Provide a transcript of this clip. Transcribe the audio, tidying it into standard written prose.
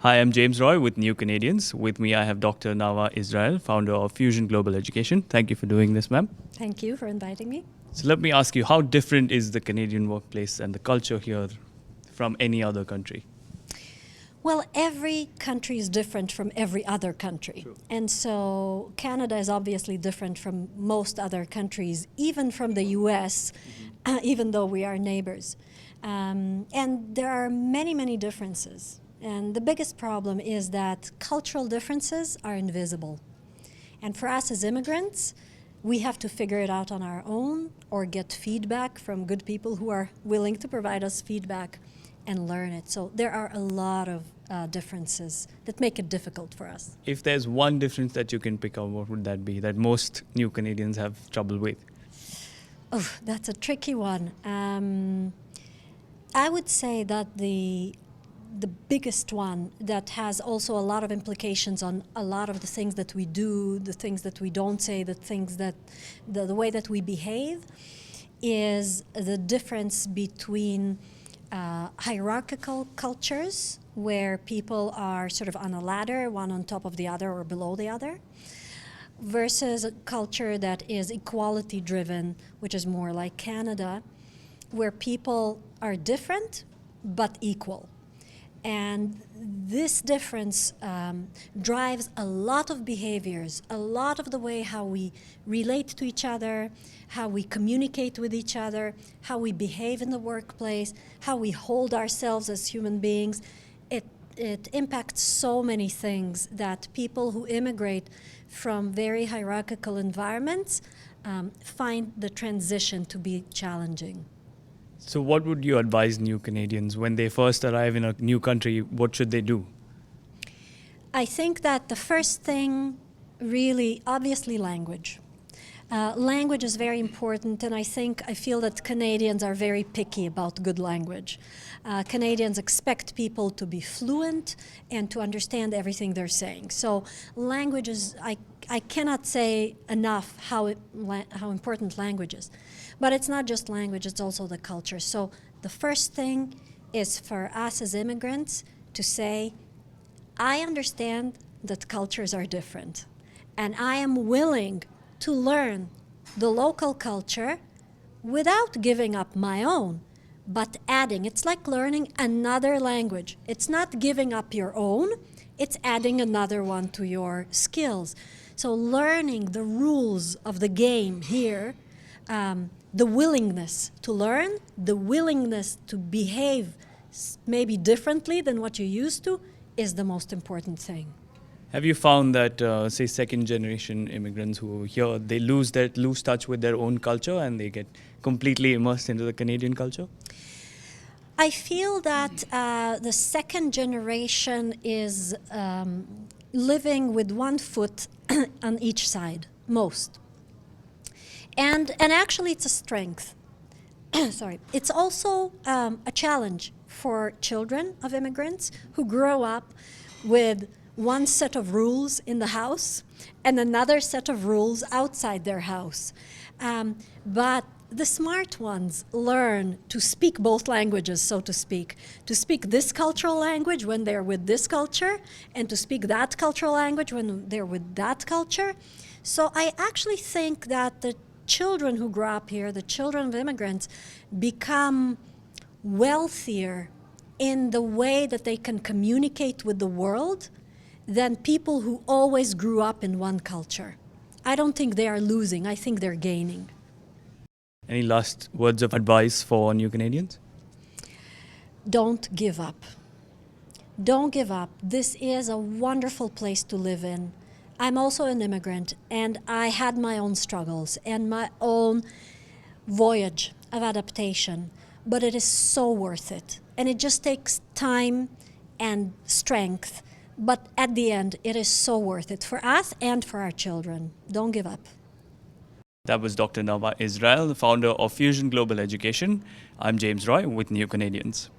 Hi, I'm James Roy with New Canadians. With me, I have Dr. Nava Israel, founder of Fusion Global Education. Thank you for doing this, ma'am. Thank you for inviting me. So let me ask you, how different is the Canadian workplace and the culture here from any other country? Well, every country is different from every other country. True. And so Canada is obviously different from most other countries, even from the US, even though we are neighbors. And there are many, many differences. And the biggest problem is that cultural differences are invisible. And for us as immigrants, we have to figure it out on our own or get feedback from good people who are willing to provide us feedback and learn it. So there are a lot of differences that make it difficult for us. If there's one difference that you can pick out, what would that be that most new Canadians have trouble with? Oh, that's a tricky one. I would say that the biggest one that has also a lot of implications on a lot of the things that we do, the things that we don't say, the things that the way that we behave, is the difference between hierarchical cultures where people are sort of on a ladder, one on top of the other or below the other, versus a culture that is equality driven, which is more like Canada, where people are different but equal. And this difference drives a lot of behaviors, a lot of the way how we relate to each other, how we communicate with each other, how we behave in the workplace, how we hold ourselves as human beings. It impacts so many things that people who immigrate from very hierarchical environments find the transition to be challenging. So what would you advise new Canadians when they first arrive in a new country? What should they do? I think that the first thing, really, obviously language. Language is very important, and I feel that Canadians are very picky about good language. Canadians expect people to be fluent and to understand everything they're saying. So language is, I cannot say enough how important language is. But it's not just language, it's also the culture. So the first thing is for us as immigrants to say, I understand that cultures are different, and I am willing to learn the local culture without giving up my own, but adding. It's like learning another language. It's not giving up your own, it's adding another one to your skills. So learning the rules of the game here, the willingness to learn, the willingness to behave maybe differently than what you used to, is the most important thing. Have you found that, say, second-generation immigrants who are here, they lose touch with their own culture and they get completely immersed into the Canadian culture? I feel that the second generation is living with one foot on each side, most. And actually it's a strength. Sorry. It's also a challenge for children of immigrants who grow up with one set of rules in the house and another set of rules outside their house. But the smart ones learn to speak both languages, so to speak this cultural language when they're with this culture, and to speak that cultural language when they're with that culture. So I actually think that the children who grow up here, the children of immigrants, become wealthier in the way that they can communicate with the world than people who always grew up in one culture. I don't think they are losing, I think they're gaining. Any last words of advice for new Canadians? Don't give up. Don't give up. This is a wonderful place to live in. I'm also an immigrant, and I had my own struggles and my own voyage of adaptation, but it is so worth it. And it just takes time and strength, but at the end, it is so worth it for us and for our children. Don't give up. That was Dr. Nava Israel, the founder of Fusion Global Education. I'm James Roy with New Canadians.